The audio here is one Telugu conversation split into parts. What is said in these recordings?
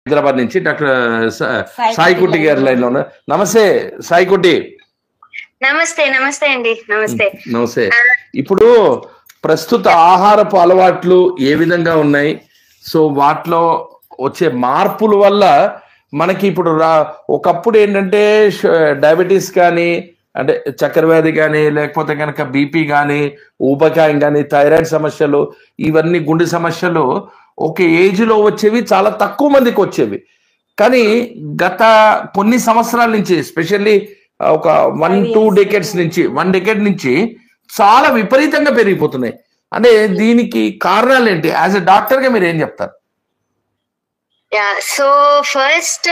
హైదరాబాద్ నుంచి డాక్టర్ సాయికుట్టి గారి లైన్ లో ఉన్నారు. నమస్తే సాయికుట్టి. నమస్తే. నమస్తే అండి. నమస్తే. నమస్తే. ఇప్పుడు ప్రస్తుత ఆహారపు అలవాట్లు ఏ విధంగా ఉన్నాయి, సో వాటిలో వచ్చే మార్పుల వల్ల మనకి ఇప్పుడు ఒకప్పుడు ఏంటంటే డయాబెటీస్ కానీ, అంటే చక్కెర వ్యాధి కానీ, లేకపోతే కనుక బీపీ కానీ, ఊబకాయం కానీ, థైరాయిడ్ సమస్యలు, ఇవన్నీ గుండె సమస్యలు ఒక ఏజ్ లో వచ్చేవి, చాలా తక్కువ మందికి వచ్చేవి. కానీ గత కొన్ని సంవత్సరాల నుంచి, ఎస్పెషల్లీ ఒక 1-2 డెకేడ్స్ నుంచి, 1 డెకేడ్ నుంచి చాలా విపరీతంగా పెరిగిపోతున్నాయి. అంటే దీనికి కారణాలు ఏంటి? యాజ్ ఎ డాక్టర్ గా మీరు ఏం చెప్తారు? So first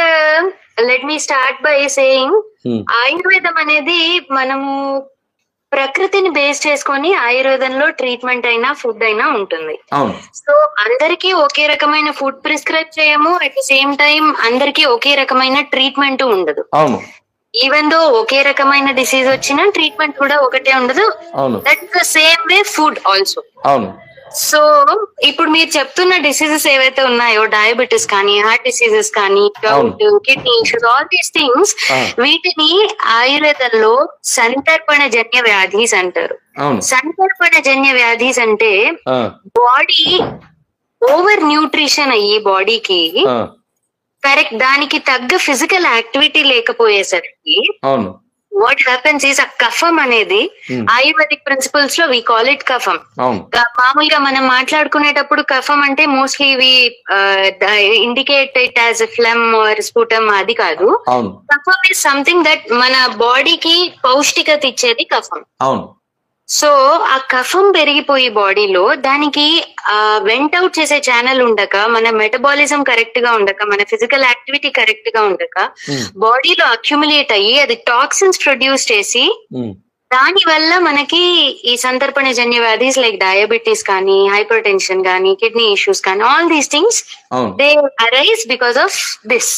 let me start by saying, ఆయుర్వేదం అనేది మనము ప్రకృతిని బేస్ చేసుకొని ఆయుర్వేదంలో ట్రీట్మెంట్ అయినా ఫుడ్ అయినా ఉంటుంది. సో అందరికీ ఒకే రకమైన ఫుడ్ ప్రిస్క్రైబ్ చేయము, అట్ ద సేమ్ టైం అందరికీ ఒకే రకమైన ట్రీట్మెంట్ ఉండదు. ఈవెన్ దో ఒకే రకమైన డిసీజ్ వచ్చినా ట్రీట్మెంట్ కూడా ఒకటే ఉండదు. That the same way food also. So ఇప్పుడు మీరు చెప్తున్న డిసీజెస్ ఏవైతే ఉన్నాయో, డయాబెటీస్ కానీ, హార్ట్ డిసీజెస్ కానీ, gout, kidney issues, all these things, వీటిని ఆయుర్వేదంలో సంతర్పణ జన్య వ్యాధీస్ అంటారు. సంతర్పణ జన్య వ్యాధీస్ అంటే బాడీ ఓవర్ న్యూట్రిషన్ అయ్యి బాడీకి కరెక్ట్ దానికి తగ్గ ఫిజికల్ యాక్టివిటీ లేకపోయేసరికి వాట్ హ్యాపెన్స్ ఈస్, ఆ కఫం అనేది ఆయుర్వేదిక్ ప్రిన్సిపల్స్ లో వి కాల్ ఇట్ కఫం. మామూలుగా మనం మాట్లాడుకునేటప్పుడు కఫం అంటే mostly we indicate it as phlegm or స్ఫుటం, అది కాదు. కఫం ఇస్ సంథింగ్ దట్ మన బాడీకి పౌష్టికత ఇచ్చేది కఫం. సో ఆ కఫం పెరిగిపోయి బాడీలో దానికి వెంట్ అవుట్ చేసే ఛానల్ ఉండక, మన మెటబాలిజం కరెక్ట్ గా ఉండక, మన ఫిజికల్ యాక్టివిటీ కరెక్ట్ గా ఉండక బాడీలో అక్యుములేట్ అయ్యి అది టాక్సిన్స్ ప్రొడ్యూస్ చేసి దాని వల్ల మనకి ఈ సంతర్పణ జన్య వ్యాధీస్ లైక్ డయాబెటీస్ కానీ, హైపర్ టెన్షన్ కానీ, కిడ్నీ ఇష్యూస్ కానీ, all these things they arise because of this.